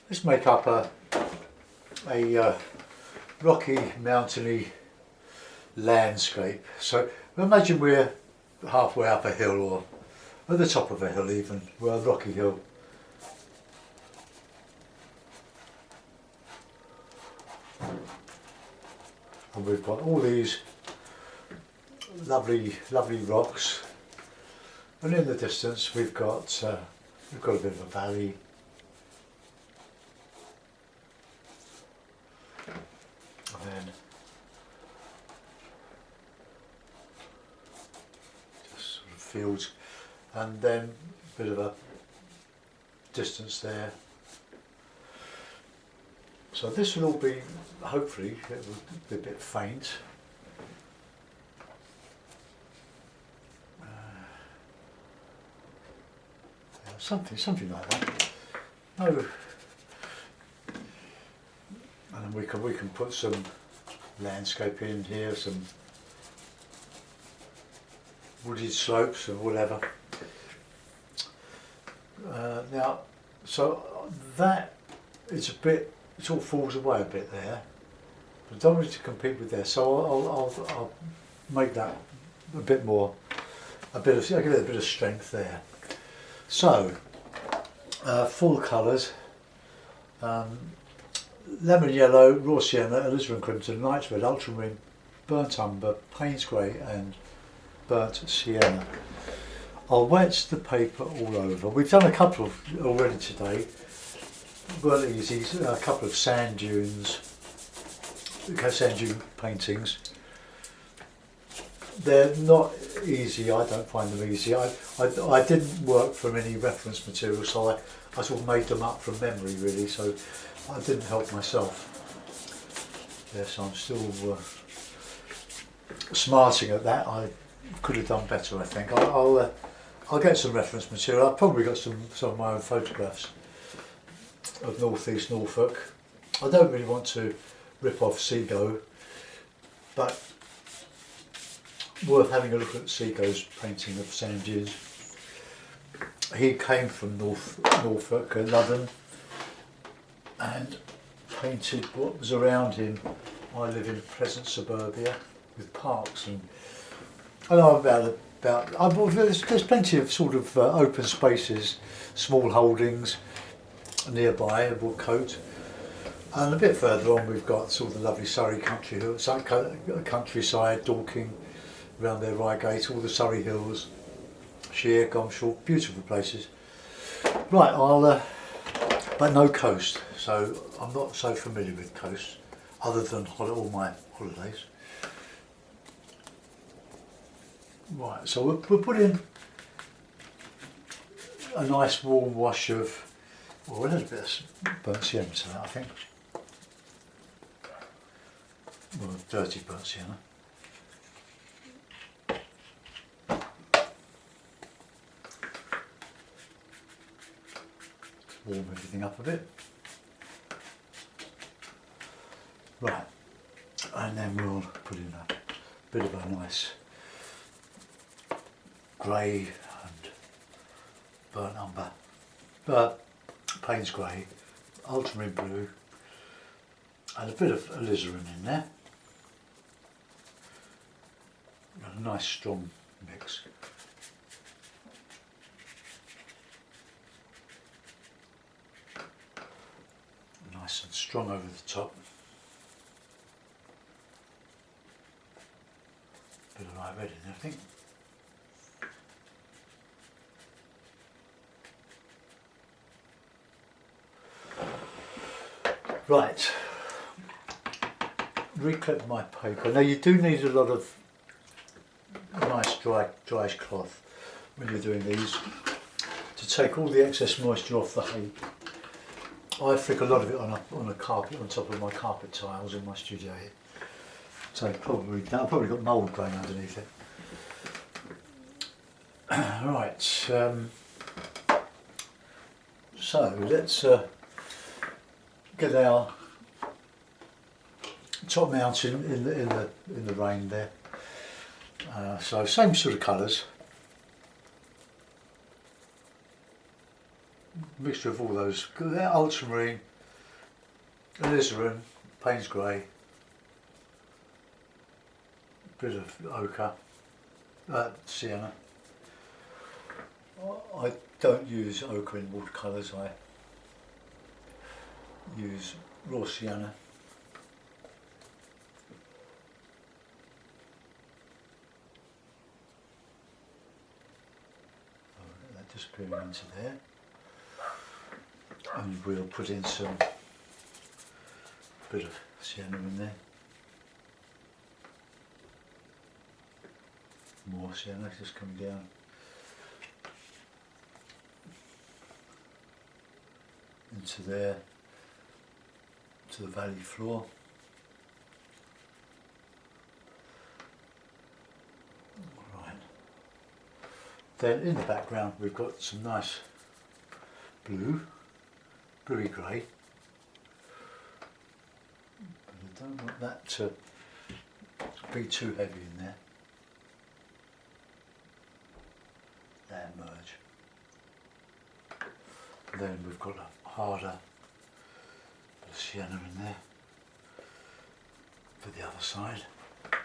let's make up a rocky, mountainy landscape. So imagine we're halfway up a hill, or at the top of a hill even, we're a rocky hill. And we've got all these lovely rocks, and in the distance we've got a bit of a valley. And then just sort of fields, and then a bit of a distance there. So this will all be, hopefully, it will be a bit faint. Something like that. No, and then we can put some landscape in here, some wooded slopes or whatever. Now, so that it's a bit. It all falls away a bit there. I don't want it to compete with there, so I'll make that a bit more. I'll give it a bit of strength there. So, full colours, lemon yellow, raw sienna, alizarin crimson, night red, ultramarine, burnt umber, Payne's grey and burnt sienna. I'll wet the paper all over. We've done a couple already today, weren't easy, a couple of sand dune paintings. They're not easy, I don't find them easy. I didn't work from any reference material, so I sort of made them up from memory really, so I didn't help myself. Yes, I'm still smarting at that. I could have done better, I think. I'll get some reference material. I've probably got some of my own photographs of North East Norfolk. I don't really want to rip off Seago, but worth having a look at Seago's painting of sand dunes. He came from Norfolk, London, and painted what was around him. I live in pleasant suburbia with parks, and I know there's plenty of sort of open spaces, small holdings nearby, Woodcote, and a bit further on we've got sort of the lovely Surrey countryside, Dorking, around there, Reigate, all the Surrey hills, Sheer, Gomshall, beautiful places. Right, but no coast, so I'm not so familiar with coast, other than all my holidays. Right, so we'll put in a nice warm wash of, well, a little bit of burnt sienna to that, I think. Well, dirty burnt sienna. Warm everything up a bit. Right, and then we'll put in a bit of a nice grey and burnt umber, Payne's grey, ultramarine blue, and a bit of alizarin in there. And a nice strong mix. Nice and strong over the top. Bit of light red in there, I think. Right, reclip my paper. Now you do need a lot of nice dryish cloth when you're doing these to take all the excess moisture off the hay. I flick a lot of it on a carpet, on top of my carpet tiles in my studio here. So I've probably got mould growing underneath it. Right, so let's get our top mountain in the rain there. So same sort of colours, mixture of all those, ultramarine, alizarin, Payne's grey, bit of ochre, sienna. I don't use ochre in watercolours, I use raw sienna. That disappearing into there. And we'll put in some bit of sienna in there. More sienna just coming down. Into there, to the valley floor. Right. Then in the background we've got some nice bluey grey. But I don't want that to be too heavy in there. There, merge. Then we've got a harder bit of sienna in there for the other side,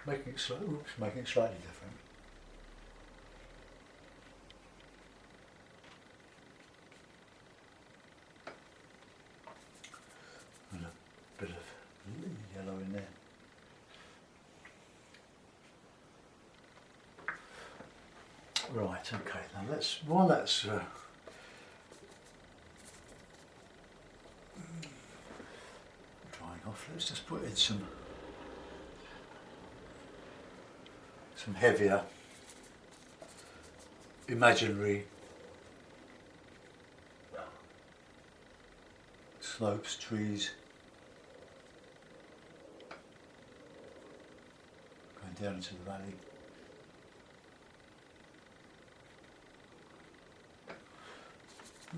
making it slightly different. And a bit of yellow in there. Right, okay, now while that's drying off, let's just put in some heavier imaginary slopes, trees going down into the valley.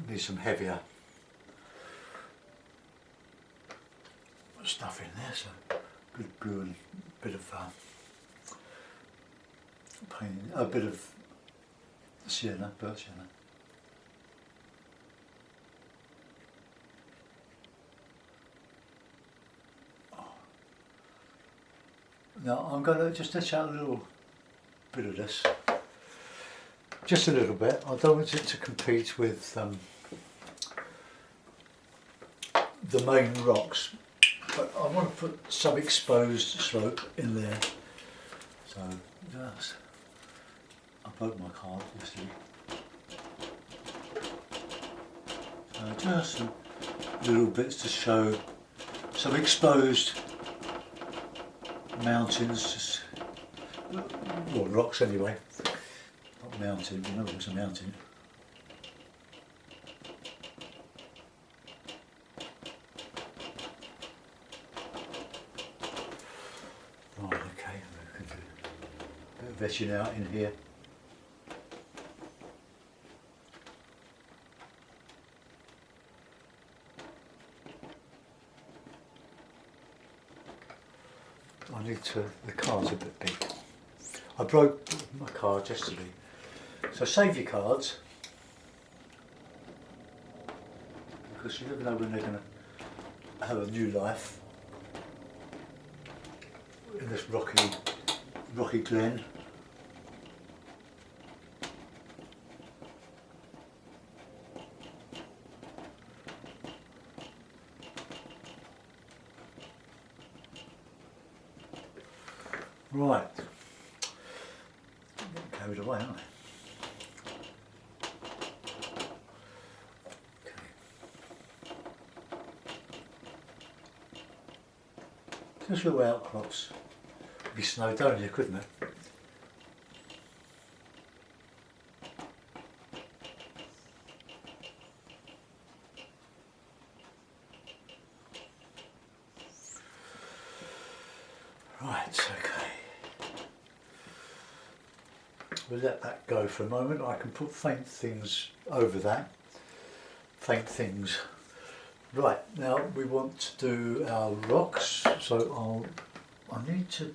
Need some heavier stuff in there, so good blue and a bit of paint, a bit of sienna, burnt sienna. Now I'm going to just touch out a little bit of this. Just a little bit. I don't want it to compete with the main rocks, but I want to put some exposed slope in there. So just, I broke my card yesterday. So just some little bits to show some exposed mountains, just, well, rocks anyway. Mountain, you know there's a mountain. Right, okay, we can do a bit of etching out in here. I need to, the card's a bit big. I broke my card yesterday. So save your cards, because you never know when they're going to have a new life in this rocky glen. Right, getting carried away, aren't I? Just little outcrops. It'd be snowed down here, couldn't it? Right, okay. We'll let that go for a moment. I can put faint things over that. Faint things. Right, now we want to do our rocks, so I need to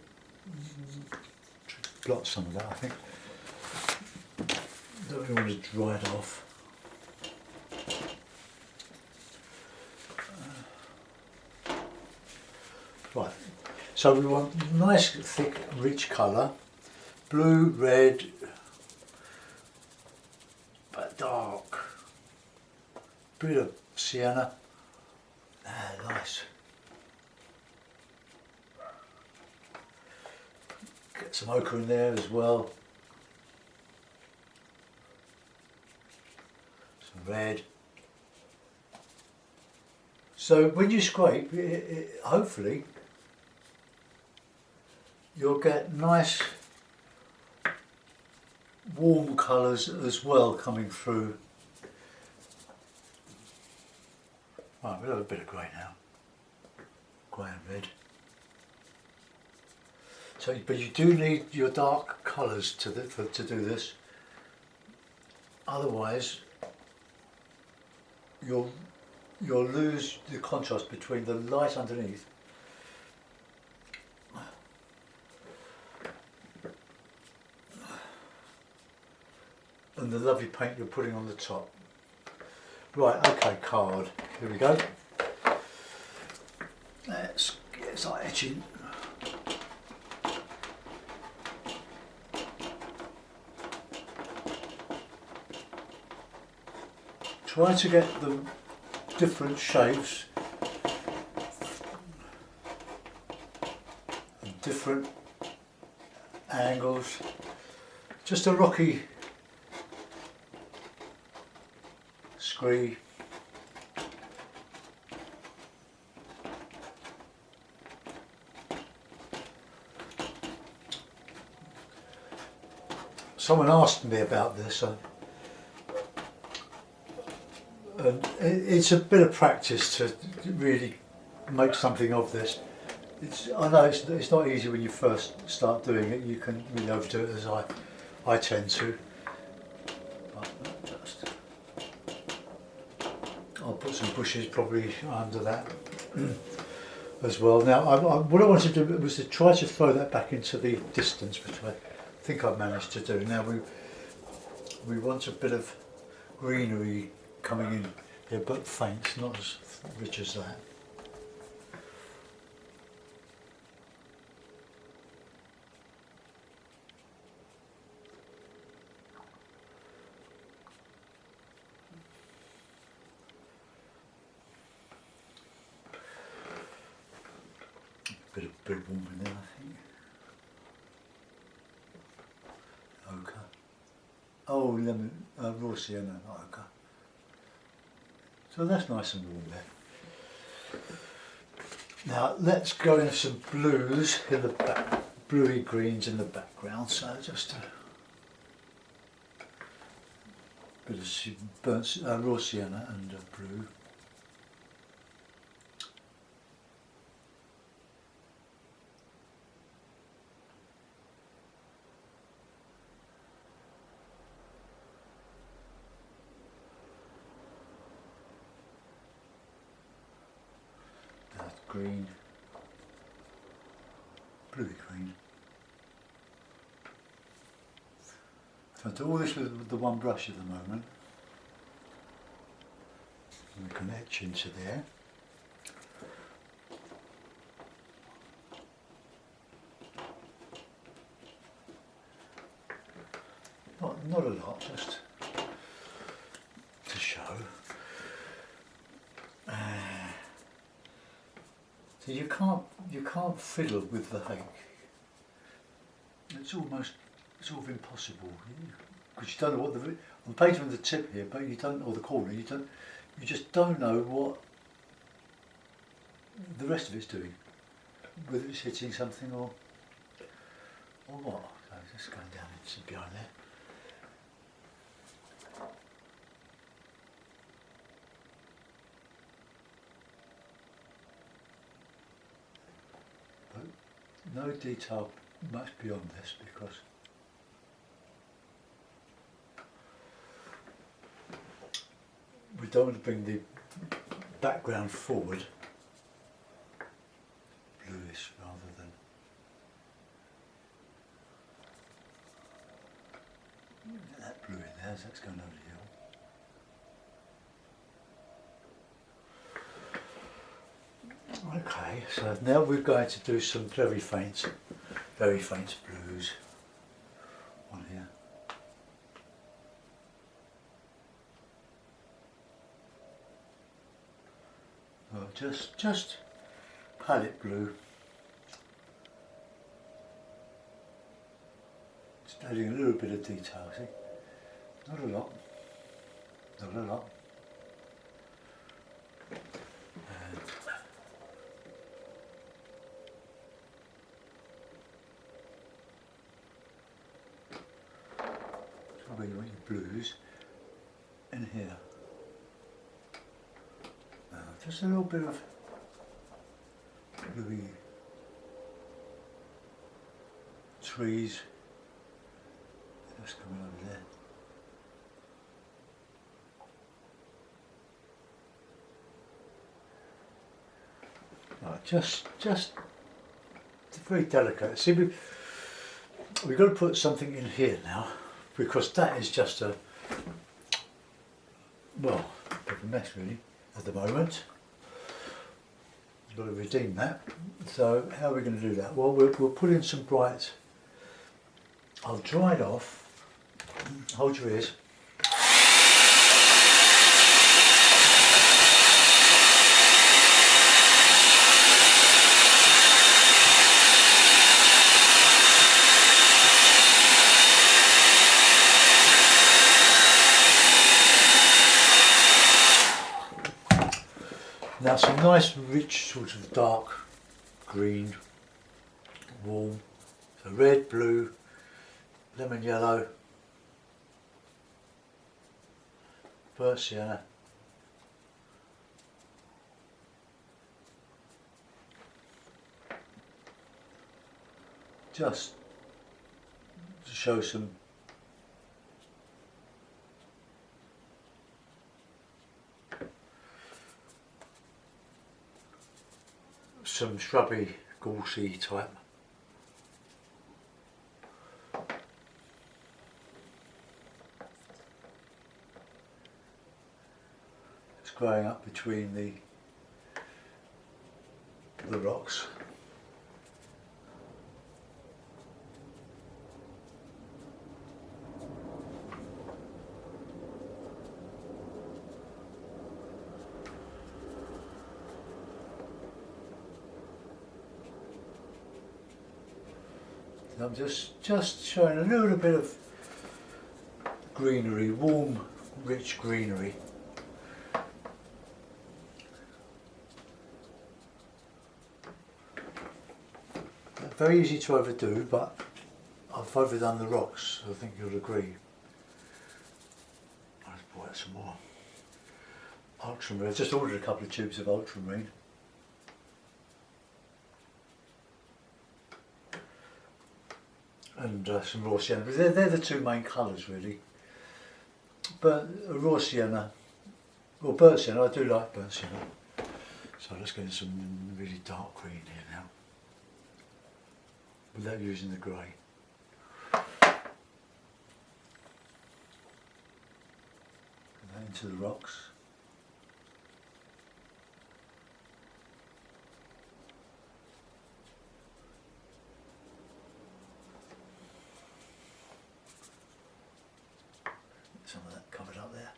blot some of that, I think. Don't really want to dry it off. Right, so we want nice, thick, rich colour, blue, red, but dark, bit of sienna. Ah, nice. Get some ochre in there as well. Some red. So when you scrape, hopefully you'll get nice warm colours as well coming through. Right, we'll have a bit of grey now. Grey and red. So, but you do need your dark colours to do this. Otherwise, you'll lose the contrast between the light underneath and the lovely paint you're putting on the top. Right, okay, card. Here we go. Let's start etching. Try to get the different shapes and different angles. Just a rocky scree. Someone asked me about this. And it's a bit of practice to really make something of this. I know it's not easy when you first start doing it. You can really overdo it, as I tend to. But I'll put some bushes probably under that as well. Now, what I wanted to do was to try to throw that back into the distance, which I think I've managed to do. Now we want a bit of greenery coming in here, but faint, not as rich as that. Bit warm in there, I think. Ochre. Oh, lemon, raw sienna, not ochre. So that's nice and warm there. Now let's go into some blues in the back, bluey greens in the background. So just a bit of burnt raw sienna and blue. Green, bluey green. So I do all this with the one brush at the moment. And we can etch into there. Not a lot, just to show. So you can't fiddle with the hake. It's sort of impossible because you don't know what I'm painting with the tip here, but you don't, or the corner. You just don't know what the rest of it's doing, whether it's hitting something or what. So just going down into behind there. No detail much beyond this because we don't want to bring the background forward, bluish rather than that blue in there, so that's going over the hill. Okay, so now we're going to do some very faint blues on here. Well, just palette blue. Just adding a little bit of detail, see? Not a lot. Not a lot. And where you want your blues in here. Now, just a little bit of bluey trees just coming over there. Right, just it's very delicate. See, we've got to put something in here now, because that is just a, well, a bit of a mess really at the moment. We've got to redeem that. So how are we going to do that? Well, we'll put in some bright. I'll dry it off. Hold your ears. Now some nice rich sort of dark green, warm, so red, blue, lemon yellow, burnt sienna, just to show some shrubby, gorsey type. It's growing up between the rocks. I'm just showing a little bit of greenery, warm, rich greenery. Very easy to overdo, but I've overdone the rocks, I think you'll agree. Let's pour out some more ultramarine. I've just ordered a couple of tubes of ultramarine. And some raw sienna. They're the two main colours really. But raw sienna, or burnt sienna, I do like burnt sienna. So let's get some really dark green here now, without using the grey. Put that into the rocks. Some of that covered up there.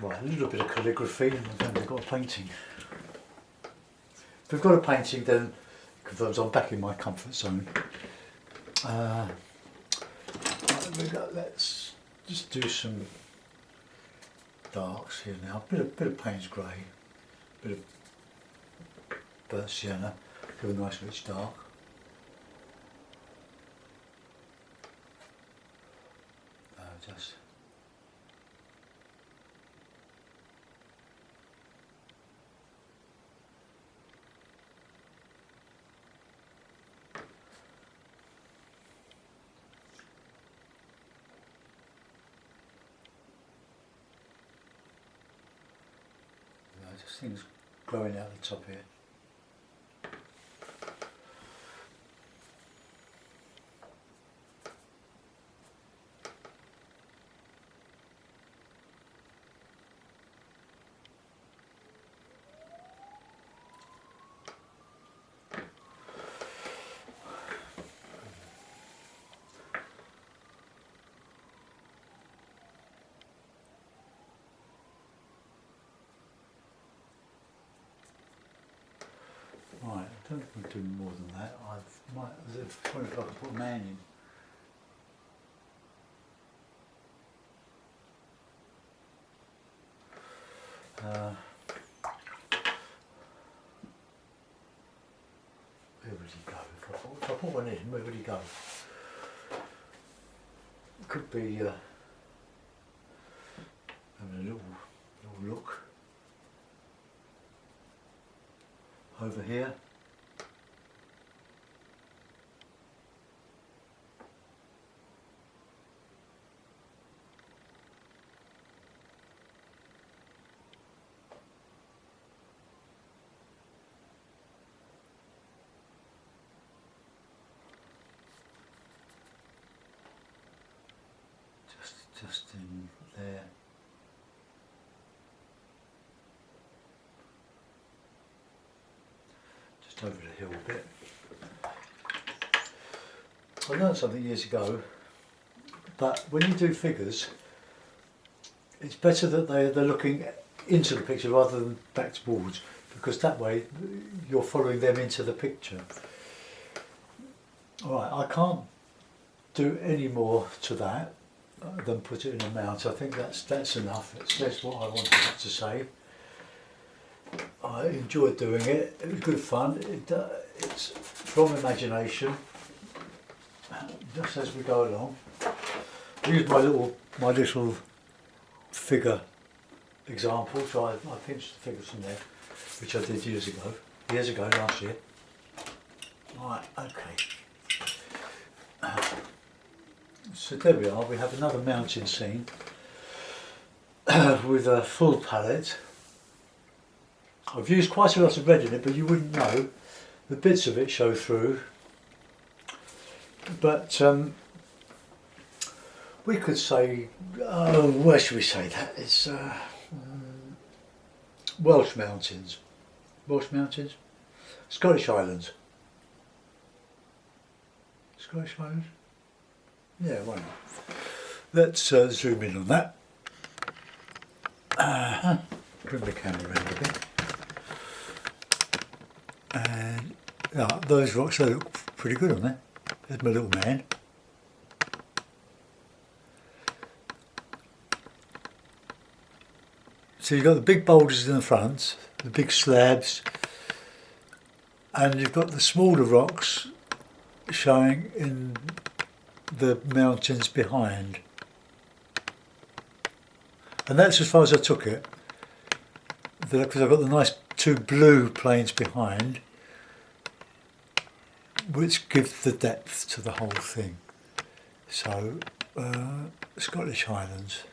Right, a little bit of calligraphy, and then we've got a painting. If we've got a painting, then it confirms I'm back in my comfort zone. Let's just do some darks here now. A bit of Payne's grey, a bit of burnt sienna, give a nice rich dark. Just things glowing out the top here. don't think I'm doing more than that. I might, I was wondering if I could put a man in. Where would he go? If I put one in, where would he go? Could be having a little look over here. Just in there. Just over the hill a bit. I learned something years ago, but when you do figures, it's better that they're looking into the picture rather than back towards, because that way you're following them into the picture. Alright, I can't do any more to that than put it in a mount. I think that's enough. It says what I wanted it to say. I enjoyed doing it. It was good fun. It's from imagination, just as we go along. I used my little figure example. So I pinched the figures from there, which I did years ago last year. Right, okay. So there we are, we have another mountain scene with a full palette. I've used quite a lot of red in it, but you wouldn't know. The bits of it show through. But we could say, where should we say that? It's Welsh mountains. Welsh mountains? Scottish Highlands. Scottish Highlands? Yeah, why not? Let's zoom in on that. Bring the camera around a bit. And those rocks, they look pretty good on there. There's my little man. So you've got the big boulders in the front, the big slabs, and you've got the smaller rocks showing in the mountains behind. And that's as far as I took it, because I've got the nice two blue plains behind, which give the depth to the whole thing. So, Scottish Highlands.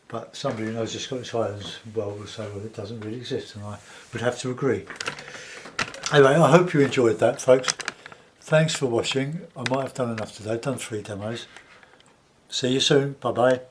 But somebody who knows the Scottish Highlands well will say, well, it doesn't really exist, and I would have to agree. Anyway, I hope you enjoyed that, folks. Thanks for watching. I might have done enough today. I've done 3 demos. See you soon. Bye bye.